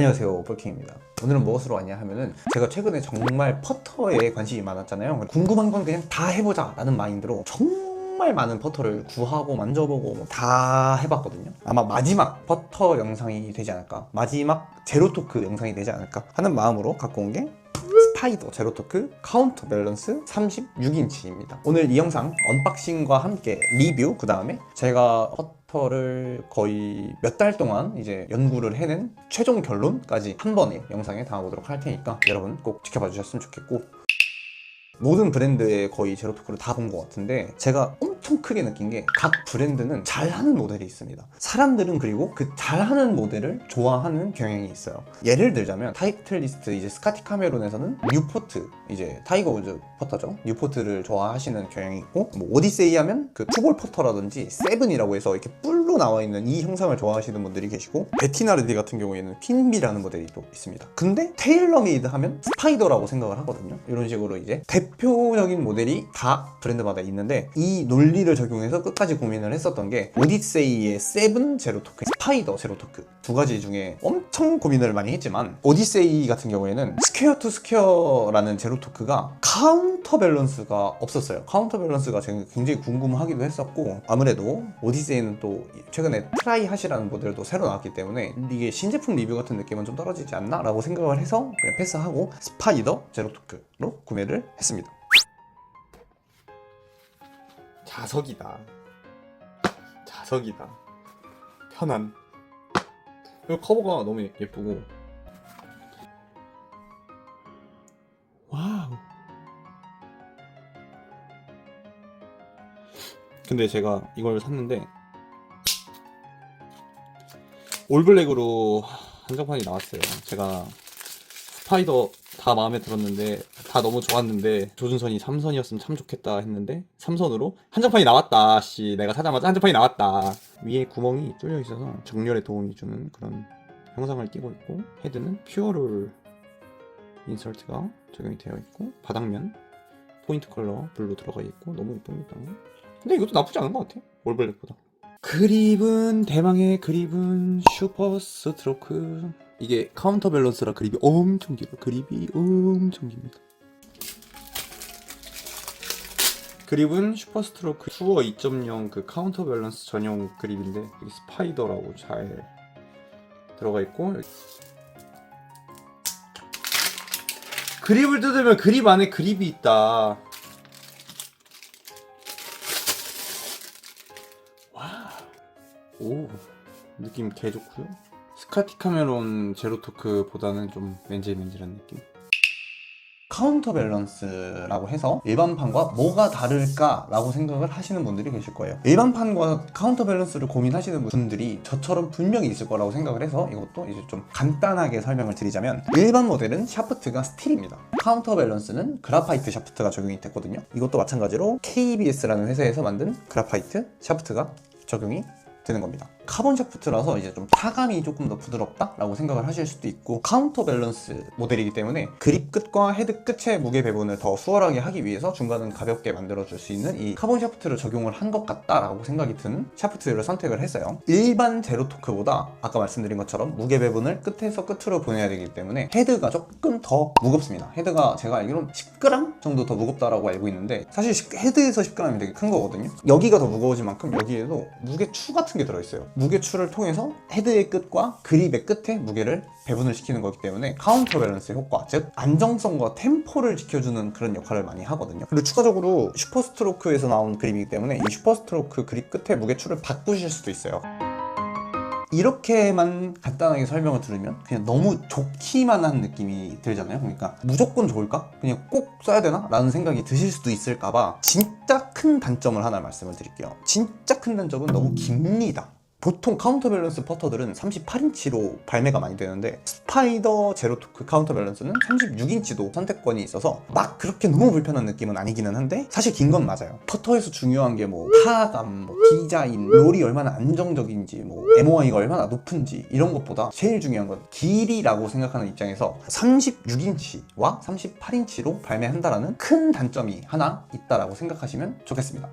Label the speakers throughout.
Speaker 1: 안녕하세요, 폴킹입니다. 오늘은 무엇으로 왔냐 하면은 제가 최근에 정말 퍼터에 관심이 많았잖아요. 궁금한 건 그냥 다 해보자 라는 마인드로 정말 많은 퍼터를 구하고 만져보고 다 해봤거든요. 아마 마지막 퍼터 영상이 되지 않을까, 마지막 제로토크 영상이 되지 않을까 하는 마음으로 갖고 온 게 스파이더 제로토크 카운터 밸런스 36인치입니다. 오늘 이 영상 언박싱과 함께 리뷰, 그 다음에 제가 퍼터를 거의 몇 달 동안 이제 연구를 해낸 최종 결론까지 한 번에 영상에 담아보도록 할 테니까 여러분 꼭 지켜봐 주셨으면 좋겠고, 모든 브랜드의 거의 제로토크를 다 본 것 같은데 제가 엄청 크게 느낀 게 각 브랜드는 잘하는 모델이 있습니다. 사람들은 그리고 그 잘하는 모델을 좋아하는 경향이 있어요. 예를 들자면 타이틀리스트 이제 스카티 카메론에서는 뉴포트, 이제 타이거 우즈 퍼터죠, 뉴포트를 좋아하시는 경향이 있고, 뭐 오디세이 하면 그 투볼 퍼터라든지 세븐이라고 해서 이렇게 뿔로 나와 있는 이 형상을 좋아하시는 분들이 계시고, 베티나르디 같은 경우에는 퀸비라는 모델이 또 있습니다. 근데 테일러메이드 하면 스파이더라고 생각을 하거든요. 이런 식으로 이제 대표적인 모델이 다 브랜드마다 있는데, 이 논리를 적용해서 끝까지 고민을 했었던 게 오디세이의 세븐 제로토크, 스파이더 제로토크 두 가지 중에 엄청 고민을 많이 했지만, 오디세이 같은 경우에는 스퀘어 투 스퀘어라는 제로토크가 카운터 밸런스가 없었어요. 카운터 밸런스가 제가 굉장히 궁금하기도 했었고, 아무래도 오디세이는 또 최근에 트라이핫이라는 모델도 새로 나왔기 때문에 이게 신제품 리뷰 같은 느낌은 좀 떨어지지 않나 라고 생각을 해서 그냥 패스하고 스파이더 제로토크로 구매를 했습니다. 자석이다. 자석이다. 편안. 그리고 커버가 너무 예쁘고. 와우. 근데 제가 이걸 샀는데 올블랙으로 한정판이 나왔어요. 제가 스파이더 다 마음에 들었는데, 다 너무 좋았는데 조준선이 3선이었으면 참 좋겠다 했는데 3선으로 한정판이 나왔다. 씨, 내가 사자마자 한정판이 나왔다. 위에 구멍이 뚫려 있어서 정렬에 도움이 주는 그런 형상을 띄고 있고, 헤드는 퓨어롤 인설트가 적용이 되어 있고, 바닥면 포인트 컬러 블루 들어가 있고 너무 예쁩니다. 근데 이것도 나쁘지 않은 것 같아, 올블랙보다. 그립은 대망의 그립은 슈퍼 스트로크. 이게 카운터 밸런스라 그립이 엄청 길어요. 그립이 엄청 깁니다. 그립은 슈퍼 스트로크 투어 2.0 그 카운터 밸런스 전용 그립인데, 여기 스파이더라고 잘 들어가 있고, 그립을 뜯으면 그립 안에 그립이 있다. 오, 느낌 개 좋고요. 스카티 카메론 제로토크보다는 좀 맨질맨질한 느낌. 카운터 밸런스라고 해서 일반판과 뭐가 다를까라고 생각을 하시는 분들이 계실 거예요. 일반판과 카운터 밸런스를 고민하시는 분들이 저처럼 분명히 있을 거라고 생각을 해서 이것도 이제 좀 간단하게 설명을 드리자면, 일반 모델은 샤프트가 스틸입니다. 카운터 밸런스는 그라파이트 샤프트가 적용이 됐거든요. 이것도 마찬가지로 KBS라는 회사에서 만든 그라파이트 샤프트가 적용이 되는 겁니다. 카본 샤프트라서 이제 좀 타감이 조금 더 부드럽다라고 생각을 하실 수도 있고, 카운터 밸런스 모델이기 때문에 그립 끝과 헤드 끝의 무게 배분을 더 수월하게 하기 위해서 중간은 가볍게 만들어줄 수 있는 이 카본 샤프트를 적용을 한 것 같다라고 생각이 드는 샤프트를 선택을 했어요. 일반 제로토크보다 아까 말씀드린 것처럼 무게 배분을 끝에서 끝으로 보내야 되기 때문에 헤드가 조금 더 무겁습니다. 헤드가 제가 알기로는 10g 정도 더 무겁다라고 알고 있는데, 사실 헤드에서 10g이 되게 큰 거거든요. 여기가 더 무거워진 만큼 여기에도 무게추 같은 게 들어있어요. 무게추를 통해서 헤드의 끝과 그립의 끝에 무게를 배분을 시키는 거기 때문에 카운터 밸런스 효과, 즉 안정성과 템포를 지켜주는 그런 역할을 많이 하거든요. 그리고 추가적으로 슈퍼스트로크에서 나온 그립이기 때문에 이 슈퍼스트로크 그립 끝에 무게추를 바꾸실 수도 있어요. 이렇게만 간단하게 설명을 들으면 그냥 너무 좋기만 한 느낌이 들잖아요. 그러니까 무조건 좋을까? 그냥 꼭 써야 되나? 라는 생각이 드실 수도 있을까봐 진짜 큰 단점을 하나 말씀을 드릴게요. 진짜 큰 단점은 너무 깁니다. 보통 카운터 밸런스 퍼터들은 38인치로 발매가 많이 되는데, 스파이더 제로토크 카운터 밸런스는 36인치도 선택권이 있어서 막 그렇게 너무 불편한 느낌은 아니기는 한데, 사실 긴 건 맞아요. 퍼터에서 중요한 게 뭐 타감, 뭐 디자인, 롤이 얼마나 안정적인지, 뭐 MOI가 얼마나 높은지 이런 것보다 제일 중요한 건 길이라고 생각하는 입장에서 36인치와 38인치로 발매한다라는 큰 단점이 하나 있다라고 생각하시면 좋겠습니다.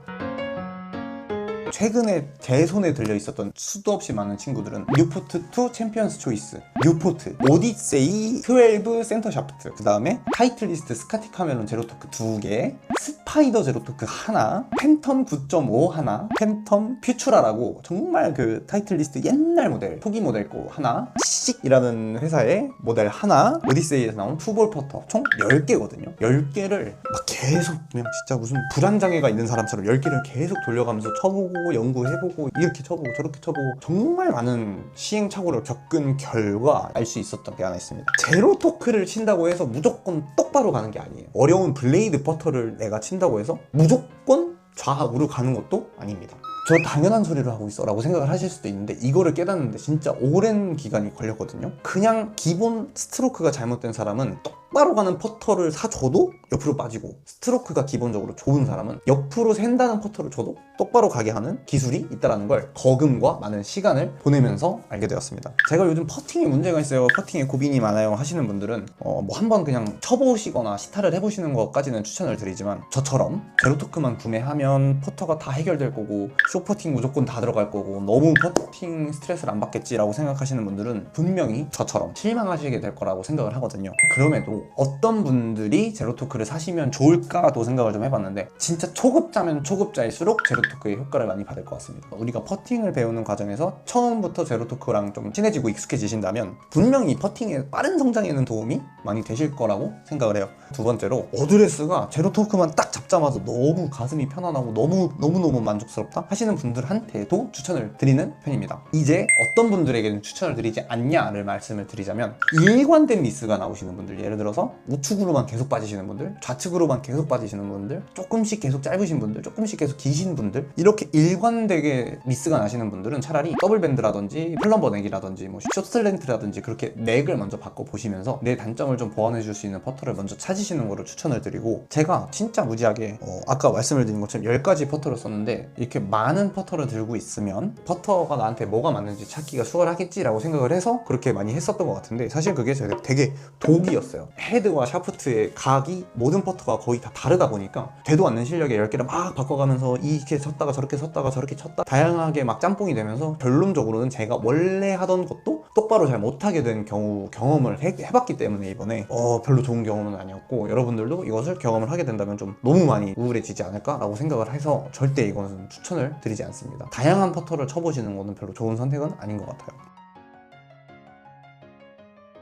Speaker 1: 최근에 제 손에 들려 있었던 수도 없이 많은 친구들은 뉴포트 2 챔피언스 초이스, 뉴포트, 오디세이 12 센터 샤프트, 그 다음에 타이틀리스트 스카티 카멜론 제로토크 2개, 스파이더 제로토크 하나, 팬텀 9.5 하나, 팬텀 퓨추라라고 정말 그 타이틀리스트 옛날 모델, 초기 모델 거 하나, 씩이라는 회사의 모델 하나, 오디세이에서 나온 투볼 퍼터 총 10개거든요. 10개를 막 계속 그냥 진짜 무슨 불안장애가 있는 사람처럼 10개를 계속 돌려가면서 쳐보고 연구해보고 이렇게 쳐보고 저렇게 쳐보고 정말 많은 시행착오를 겪은 결과 알 수 있었던 게 하나 있습니다. 제로토크를 친다고 해서 무조건 똑바로 가는 게 아니에요. 어려운 블레이드 퍼터를 내가 친다고 해서 무조건 좌우로 가는 것도 아닙니다. 저 당연한 소리를 하고 있어 라고 생각을 하실 수도 있는데 이거를 깨닫는데 진짜 오랜 기간이 걸렸거든요. 그냥 기본 스트로크가 잘못된 사람은 똑바로 가는 퍼터를 사줘도 옆으로 빠지고, 스트로크가 기본적으로 좋은 사람은 옆으로 샌다는 퍼터를 줘도 똑바로 가게 하는 기술이 있다는 걸 거금과 많은 시간을 보내면서 알게 되었습니다. 제가 요즘 퍼팅에 문제가 있어요, 퍼팅에 고민이 많아요 하시는 분들은 뭐 한번 그냥 쳐보시거나 시타를 해보시는 것까지는 추천을 드리지만, 저처럼 제로토크만 구매하면 퍼터가 다 해결될 거고 쇼퍼팅 무조건 다 들어갈 거고 너무 퍼팅 스트레스를 안 받겠지라고 생각하시는 분들은 분명히 저처럼 실망하시게 될 거라고 생각을 하거든요. 그럼에도 어떤 분들이 제로토크를 사시면 좋을까도 생각을 좀 해봤는데, 진짜 초급자면 초급자일수록 제로토크의 효과를 많이 받을 것 같습니다. 우리가 퍼팅을 배우는 과정에서 처음부터 제로토크랑 좀 친해지고 익숙해지신다면 분명히 퍼팅의 빠른 성장에는 도움이 많이 되실 거라고 생각을 해요. 두 번째로, 어드레스가 제로토크만 딱 잡자마자 너무 가슴이 편안하고 너무너무 만족스럽다 하시는 분들한테도 추천을 드리는 편입니다. 이제 어떤 분들에게는 추천을 드리지 않냐를 말씀을 드리자면, 일관된 미스가 나오시는 분들, 예를 들어서 우측으로만 계속 빠지시는 분들, 좌측으로만 계속 빠지시는 분들, 조금씩 계속 짧으신 분들, 조금씩 계속 기신 분들, 이렇게 일관되게 미스가 나시는 분들은 차라리 더블밴드라든지 플럼버 넥이라든지 뭐 숏슬렌트라든지 그렇게 넥을 먼저 바꿔보시면서 내 단점을 좀 보완해 줄 수 있는 퍼터를 먼저 찾으시는 거를 추천을 드리고, 제가 진짜 무지하게 아까 말씀을 드린 것처럼 10가지 퍼터를 썼는데, 이렇게 많은 퍼터를 들고 있으면 퍼터가 나한테 뭐가 맞는지 찾기가 수월하겠지라고 생각을 해서 그렇게 많이 했었던 것 같은데, 사실 그게 되게 독이었어요. 헤드와 샤프트의 각이 모든 퍼터가 거의 다 다르다 보니까 되도 않는 실력에 10개를 막 바꿔가면서 이렇게 쳤다가 저렇게 쳤다가 저렇게 쳤다 다양하게 막 짬뽕이 되면서 결론적으로는 제가 원래 하던 것도 똑바로 잘 못하게 된 경험을 해봤기 때문에 이번에 별로 좋은 경험은 아니었고, 여러분들도 이것을 경험을 하게 된다면 좀 너무 많이 우울해지지 않을까라고 생각을 해서 절대 이것은 추천을 드리지 않습니다. 다양한 퍼터를 쳐보시는 것은 별로 좋은 선택은 아닌 것 같아요.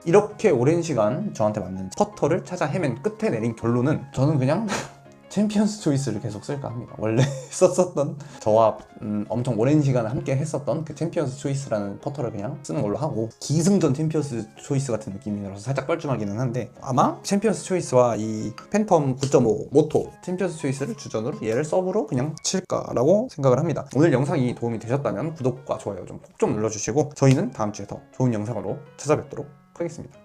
Speaker 1: 이렇게 오랜 시간 저한테 맞는 퍼터를 찾아 헤맨 끝에 내린 결론은, 저는 그냥 챔피언스 초이스를 계속 쓸까 합니다. 원래 썼었던, 저와 엄청 오랜 시간을 함께 했었던 그 챔피언스 초이스라는 퍼터를 그냥 쓰는 걸로 하고, 기승전 챔피언스 초이스 같은 느낌이라서 살짝 뻘쭘하기는 한데, 아마 챔피언스 초이스와 이 팬텀 9.5 모토 챔피언스 초이스를 주전으로 얘를 서브로 그냥 칠까라고 생각을 합니다. 오늘 영상이 도움이 되셨다면 구독과 좋아요 좀 꼭 좀 눌러주시고, 저희는 다음 주에 더 좋은 영상으로 찾아뵙도록 하겠습니다.